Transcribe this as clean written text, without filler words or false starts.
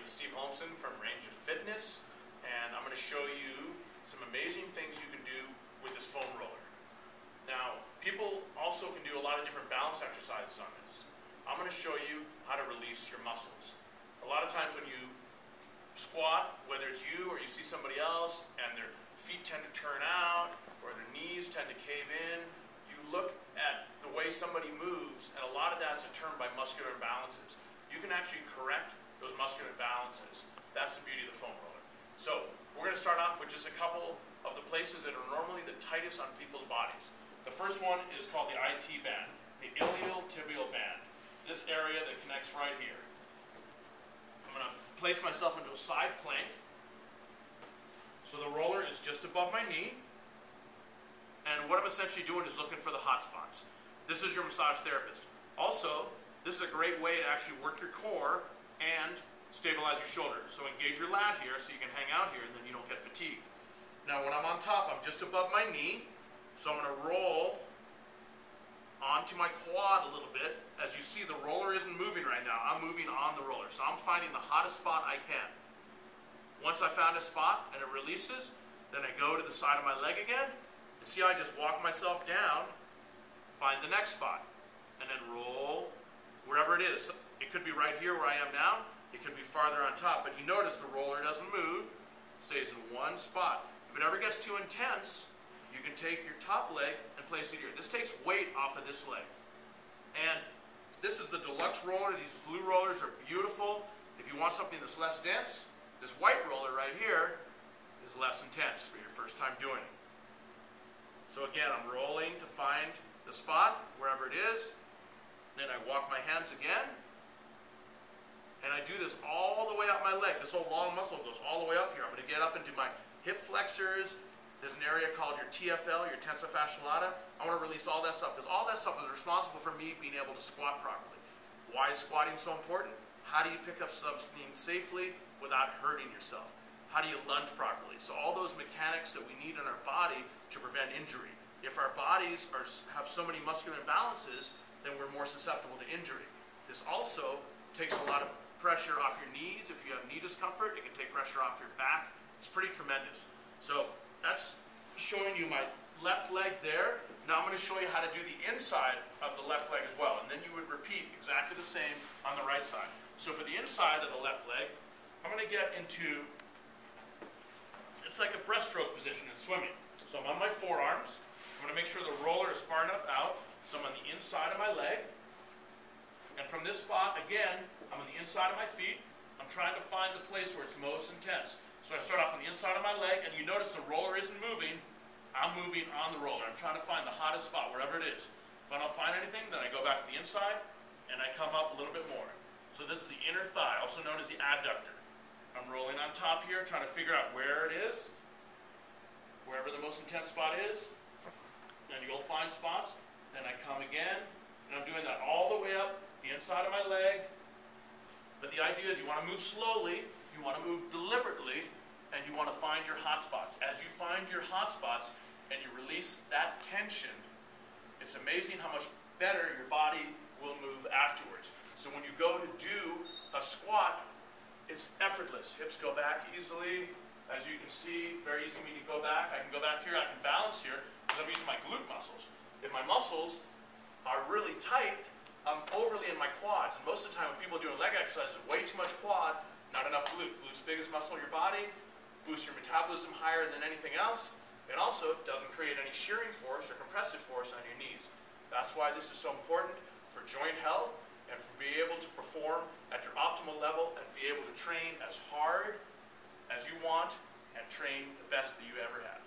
name is Steve Holmson from Range of Fitness, and I'm going to show you some amazing things you can do with this foam roller. Now, people also can do a lot of different balance exercises on this. I'm going to show you how to release your muscles. A lot of times when you squat, whether it's you or you see somebody else, and their feet tend to turn out, or their knees tend to cave in, you look at the way somebody moves, and a lot of that's determined by muscular imbalances. You can actually correct those muscular imbalances. That's the beauty of the foam roller. So, we're going to start off with just a couple of the places that are normally the tightest on people's bodies. The first one is called the IT band, the iliotibial band. This area that connects right here. I'm going to place myself into a side plank. So the roller is just above my knee. And what I'm essentially doing is looking for the hot spots. This is your massage therapist. Also, this is a great way to actually work your core and stabilize your shoulders. So engage your lat here so you can hang out here and then you don't get fatigued. Now when I'm on top, I'm just above my knee. So I'm going to roll onto my quad a little bit. As you see, the roller isn't moving right now. I'm moving on the roller. So I'm finding the hottest spot I can. Once I found a spot and it releases, then I go to the side of my leg again. And see how I just walk myself down, find the next spot, and then roll wherever it is. It could be right here where I am now. It could be farther on top. But you notice the roller doesn't move. It stays in one spot. If it ever gets too intense, you can take your top leg and place it here. This takes weight off of this leg. And this is the deluxe roller. These blue rollers are beautiful. If you want something that's less dense, this white roller right here is less intense for your first time doing it. So again, I'm rolling to find the spot, wherever it is. Then I walk my hands again. And I do this all the way up my leg. This whole long muscle goes all the way up here. I'm going to get up into my hip flexors. There's an area called your TFL, your tensor fasciae lata. I want to release all that stuff because all that stuff is responsible for me being able to squat properly. Why is squatting so important? How do you pick up something safely without hurting yourself? How do you lunge properly? So all those mechanics that we need in our body to prevent injury. If our bodies have so many muscular imbalances, then we're more susceptible to injury. This also takes a lot of pressure off your knees. If you have knee discomfort, it can take pressure off your back. It's pretty tremendous. So that's showing you my left leg there. Now I'm going to show you how to do the inside of the left leg as well. And then you would repeat exactly the same on the right side. So for the inside of the left leg, I'm going to get into, it's like a breaststroke position in swimming. So I'm on my forearms. I'm going to make sure the roller is far enough out. So I'm on the inside of my leg. And from this spot, again, I'm on the inside of my feet. I'm trying to find the place where it's most intense. So I start off on the inside of my leg, and you notice the roller isn't moving. I'm moving on the roller. I'm trying to find the hottest spot, wherever it is. If I don't find anything, then I go back to the inside, and I come up a little bit more. So this is the inner thigh, also known as the adductor. I'm rolling on top here, trying to figure out where it is, wherever the most intense spot is. And you'll find spots. Then I come again, and I'm doing that all the way up the inside of my leg. But the idea is you want to move slowly, you want to move deliberately, and you want to find your hot spots. As you find your hot spots and you release that tension, it's amazing how much better your body will move afterwards. So when you go to do a squat, it's effortless. Hips go back easily. As you can see, very easy for me to go back. I can go back here, I can balance here, because I'm using my glute muscles. If my muscles are really tight, I'm overly in my quads. And most of the time when people are doing leg exercises, way too much quad, not enough glute. Glute's the biggest muscle in your body, boosts your metabolism higher than anything else. It also doesn't create any shearing force or compressive force on your knees. That's why this is so important for joint health and for being able to perform at your optimal level and be able to train as hard as you want and train the best that you ever have.